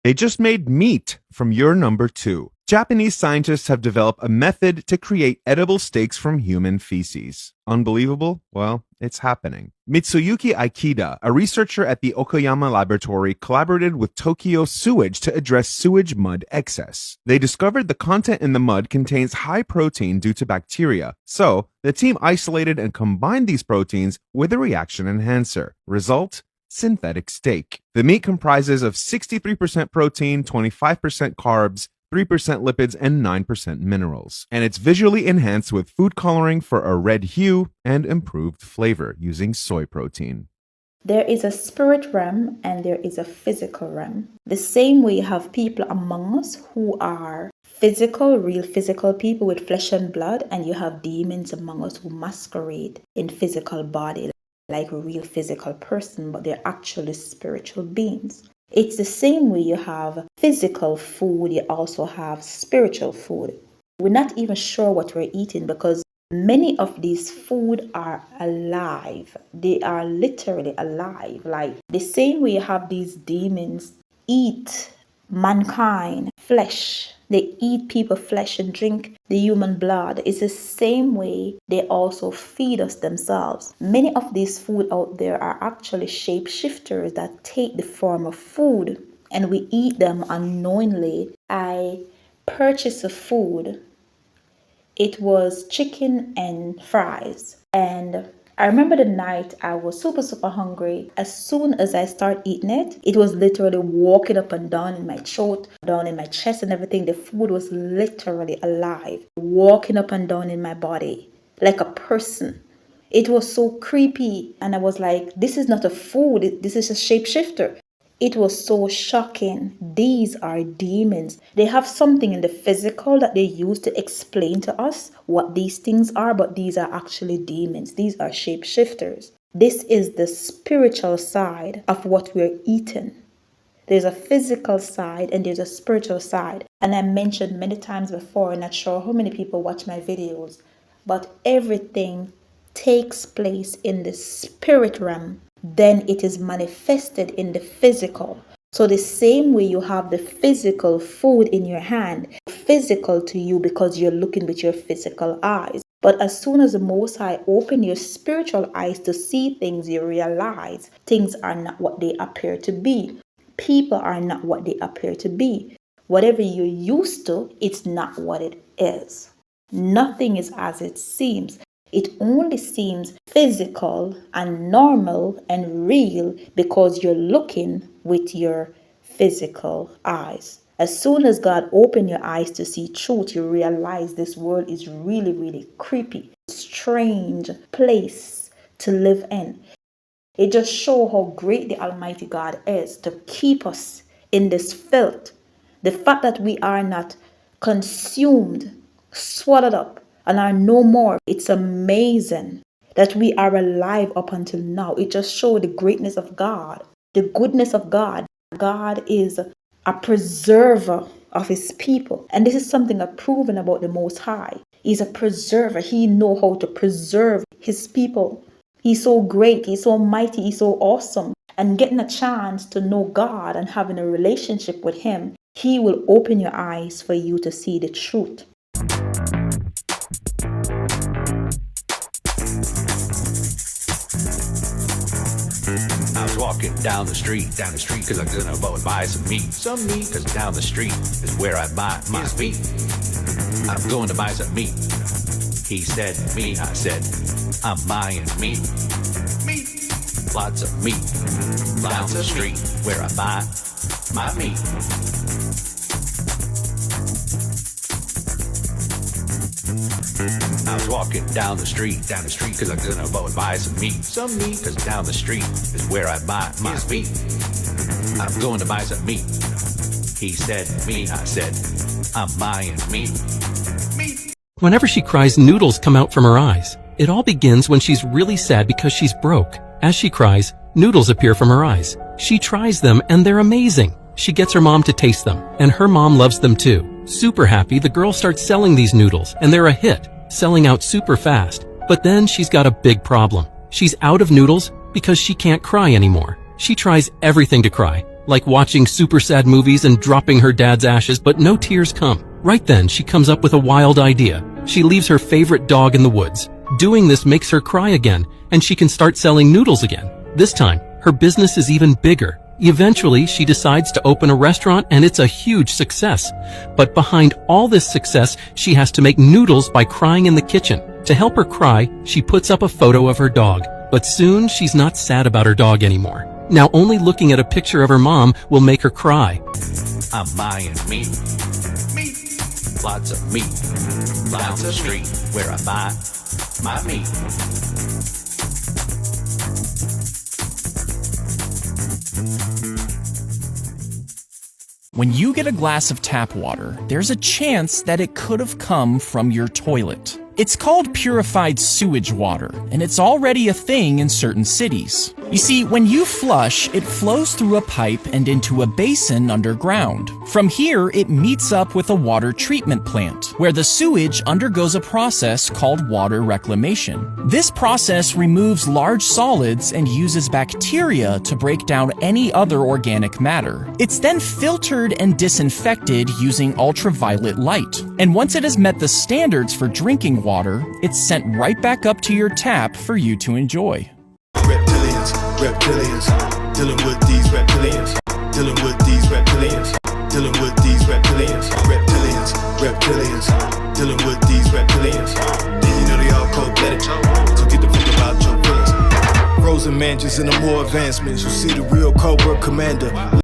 They just made meat from your number 2. Japanese scientists have developed a method to create edible steaks from human feces. Unbelievable? Well, it's happening. Mitsuyuki Aikida, a researcher at the Okayama laboratory, collaborated with Tokyo Sewage to address sewage mud excess. They discovered the content in the mud contains high protein due to bacteria. So, the team isolated and combined these proteins with a reaction enhancer. Result? Synthetic steak. The meat comprises of 63% protein, 25% carbs, 3% lipids, and 9% minerals. And it's visually enhanced with food coloring for a red hue and improved flavor using soy protein. There is a spirit realm and there is a physical realm. The same way you have people among us who are physical, real physical people with flesh and blood, and you have demons among us who masquerade in physical body like a real physical person, but they're actually spiritual beings. It's the same way you have physical food, you also have spiritual food. We're not even sure what we're eating because many of these food are alive. They are literally alive. Like the same way you have these demons eat mankind, flesh. They eat people flesh and drink the human blood. It's the same way they also feed us themselves. Many of these food out there are actually shapeshifters that take the form of food and we eat them unknowingly. I purchased a food. It was chicken and fries. And I remember the night I was super hungry. As soon as I started eating it, it was literally walking up and down in my throat, down in my chest and everything. The food was literally alive, walking up and down in my body like a person. It was so creepy. And I was like, this is not a food. This is a shapeshifter. It was so shocking. These are demons. They have something in the physical that they use to explain to us what these things are, but these are actually demons. These are shapeshifters. This is the spiritual side of what we're eating. There's a physical side and there's a spiritual side. And I mentioned many times before, not sure how many people watch my videos, but everything takes place in the spirit realm. Then it is manifested in the physical. So the same way you have the physical food in your hand, physical to you because you're looking with your physical eyes. But as soon as the Most High open your spiritual eyes to see things, you realize things are not what they appear to be. People are not what they appear to be. Whatever you're used to, it's not what it is. Nothing is as it seems. It only seems physical and normal and real because you're looking with your physical eyes. As soon as God opened your eyes to see truth, you realize this world is really, really creepy, strange place to live in. It just shows how great the Almighty God is to keep us in this filth. The fact that we are not consumed, swallowed up, and are no more. It's amazing that we are alive up until now. It just shows the greatness of God, the goodness of God. God is a preserver of his people. And this is something I've proven about the Most High. He's a preserver. He knows how to preserve his people. He's so great. He's so mighty. He's so awesome. And getting a chance to know God and having a relationship with him, he will open your eyes for you to see the truth. I was walking down the street, cause I'm gonna go and buy some meat, cause down the street is where I buy my meat. I'm going to buy some meat. He said me, I said, I'm buying meat. Lots of meat, down the street where I buy my meat. I was walking down the street, cause I'm gonna go and buy some meat, cause down the street is where I buy my meat. I'm going to buy some meat. He said me, I said, I'm buying meat. Whenever she cries, noodles come out from her eyes. It all begins when she's really sad because she's broke. As she cries, noodles appear from her eyes. She tries them and they're amazing. She gets her mom to taste them, and her mom loves them too. Super happy, the girl starts selling these noodles, and they're a hit, selling out super fast. But then she's got a big problem. She's out of noodles because she can't cry anymore. She tries everything to cry, like watching super sad movies and dropping her dad's ashes, but no tears come. Right then, she comes up with a wild idea. She leaves her favorite dog in the woods. Doing this makes her cry again, and she can start selling noodles again. This time, her business is even bigger. Eventually, she decides to open a restaurant, and it's a huge success. But behind all this success, she has to make noodles by crying in the kitchen. To help her cry, she puts up a photo of her dog. But soon, she's not sad about her dog anymore. Now only looking at a picture of her mom will make her cry. I'm buying meat. Lots of meat. Down the street where I buy my meat. When you get a glass of tap water, there's a chance that it could have come from your toilet. It's called purified sewage water, and it's already a thing in certain cities. You see, when you flush, it flows through a pipe and into a basin underground. From here, it meets up with a water treatment plant, where the sewage undergoes a process called water reclamation. This process removes large solids and uses bacteria to break down any other organic matter. It's then filtered and disinfected using ultraviolet light. And once it has met the standards for drinking water, it's sent right back up to your tap for you to enjoy. Reptilians, dealing with these reptilians, dealing with these reptilians, dealing with these reptilians, reptilians, dealing with these reptilians. And you know they all cold-blooded, so get the fuck about your feelings. Frozen mansions and the more advancements, you see the real Cobra Commander.